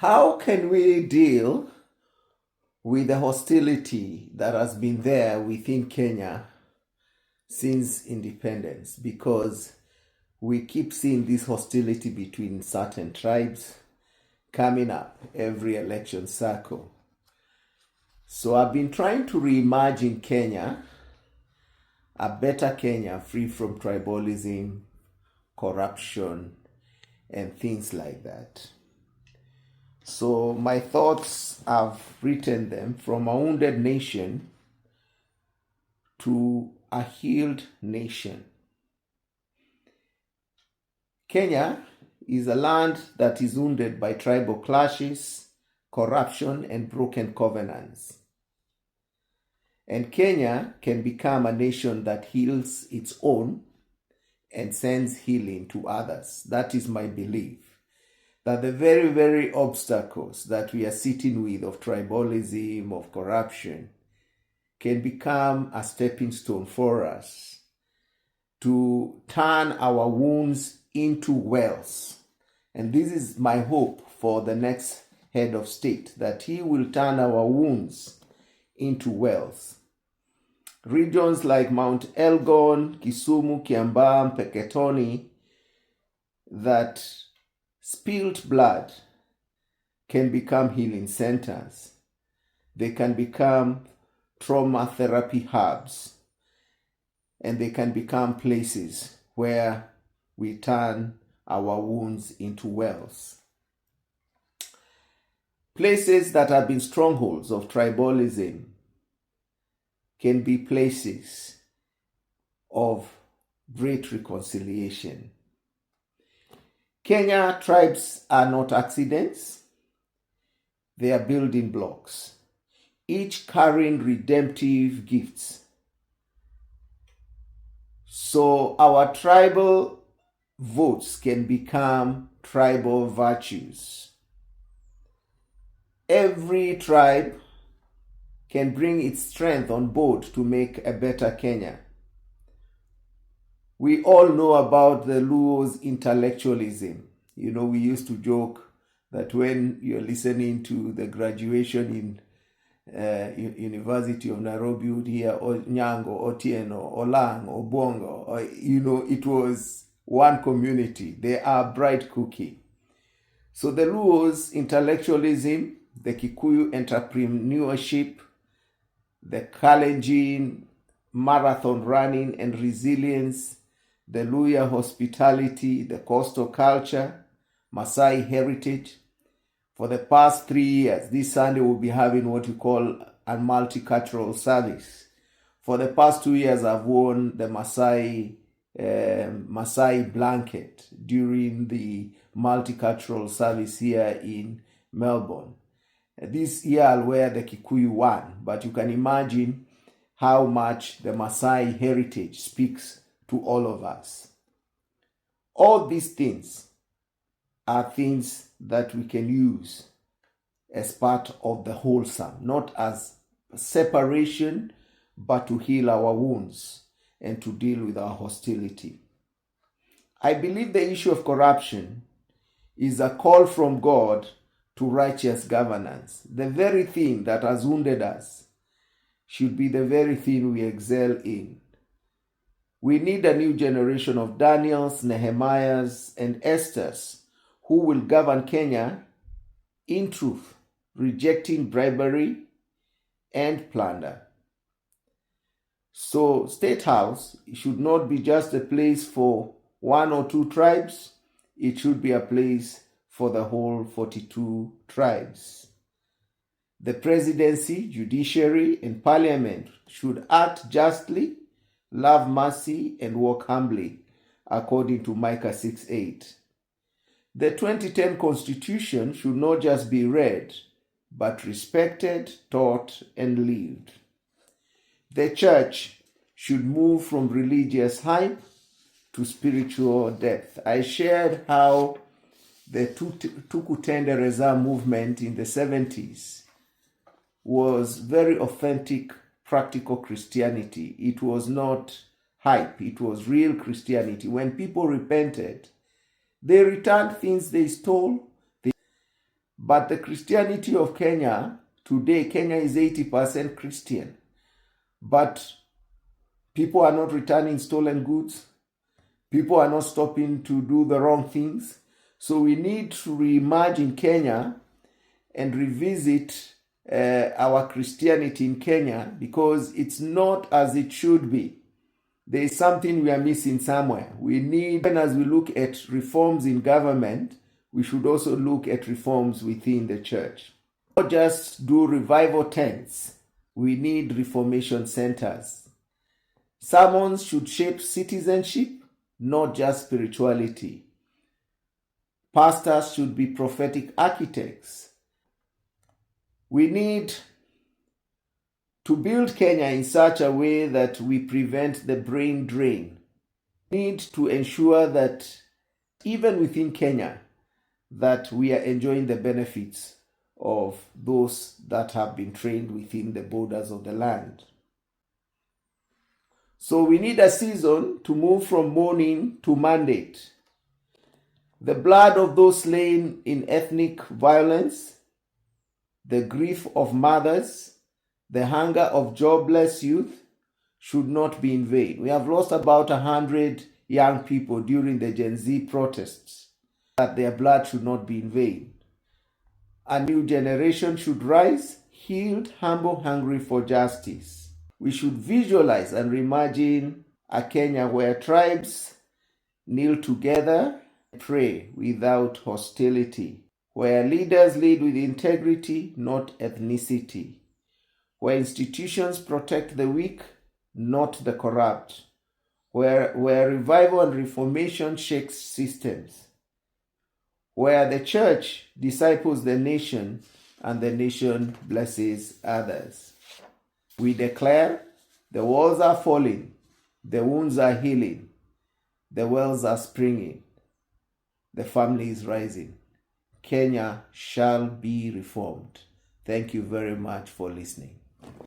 How can we deal with the hostility that has been there within Kenya since independence? Because we keep seeing this hostility between certain tribes coming up every election cycle. So I've been trying to reimagine Kenya, a better Kenya free from tribalism, corruption, and things like that. So my thoughts, I've written them: from a wounded nation to a healed nation. Kenya is a land that is wounded by tribal clashes, corruption, and broken covenants. And Kenya can become a nation that heals its own and sends healing to others. That is my belief. That the very, very obstacles that we are sitting with of tribalism, of corruption, can become a stepping stone for us to turn our wounds into wells. And this is my hope for the next head of state, that he will turn our wounds into wells. Regions like Mount Elgon, Kisumu, Kiambaa, Mpeketoni, that spilled blood can become healing centers. They can become trauma therapy hubs, and they can become places where we turn our wounds into wells. Places that have been strongholds of tribalism can be places of great reconciliation. Kenya tribes are not accidents. They are building blocks, each carrying redemptive gifts. So our tribal votes can become tribal virtues. Every tribe can bring its strength on board to make a better Kenya. We all know about the Luo's intellectualism. You know, we used to joke that when you're listening to the graduation in University of Nairobi, you would hear Nyango, Otieno, Olang, Obongo, or, it was one community. They are bright cookie. So the Luo's intellectualism, the Kikuyu entrepreneurship, the Kalenjin marathon running and resilience, the Luhya hospitality, the coastal culture, Maasai heritage. For the past 3 years, this Sunday we'll be having what we call a multicultural service. For the past 2 years, I've worn the Maasai blanket during the multicultural service here in Melbourne. This year I'll wear the Kikuyu one, but you can imagine how much the Maasai heritage speaks to all of us. All these things are things that we can use as part of the wholesome, not as separation, but to heal our wounds and to deal with our hostility. I believe the issue of corruption is a call from God to righteous governance. The very thing that has wounded us should be the very thing we excel in. We need a new generation of Daniels, Nehemiahs, and Esthers who will govern Kenya in truth, rejecting bribery and plunder. So State House should not be just a place for 1 or 2 tribes. It should be a place for the whole 42 tribes. The presidency, judiciary, and parliament should act justly, love mercy, and walk humbly, according to Micah 6:8. The 2010 Constitution should not just be read, but respected, taught, and lived. The church should move from religious hype to spiritual depth. I shared how the Tukutende Reza movement in the 70s was very authentic, practical Christianity. It was not hype, it was real Christianity. When people repented, they returned things they stole, But the Christianity of Kenya, today, Kenya is 80% Christian. But people are not returning stolen goods. People are not stopping to do the wrong things. So we need to reimagine Kenya and revisit our Christianity in Kenya, because it's not as it should be. There is something we are missing somewhere. We need, and as we look at reforms in government, we should also look at reforms within the church. Not just do revival tents. We need reformation centers. Sermons should shape citizenship, not just spirituality. Pastors should be prophetic architects. We need to build Kenya in such a way that we prevent the brain drain. We need to ensure that even within Kenya, that we are enjoying the benefits of those that have been trained within the borders of the land. So we need a season to move from mourning to mandate. The blood of those slain in ethnic violence, the grief of mothers, the hunger of jobless youth should not be in vain. We have lost about 100 young people during the Gen Z protests. That their blood should not be in vain. A new generation should rise, healed, humble, hungry for justice. We should visualize and reimagine a Kenya where tribes kneel together, pray without hostility, where leaders lead with integrity, not ethnicity, where institutions protect the weak, not the corrupt, where revival and reformation shakes systems, where the church disciples the nation and the nation blesses others. We declare the walls are falling, the wounds are healing, the wells are springing, the family is rising. Kenya shall be reformed. Thank you very much for listening.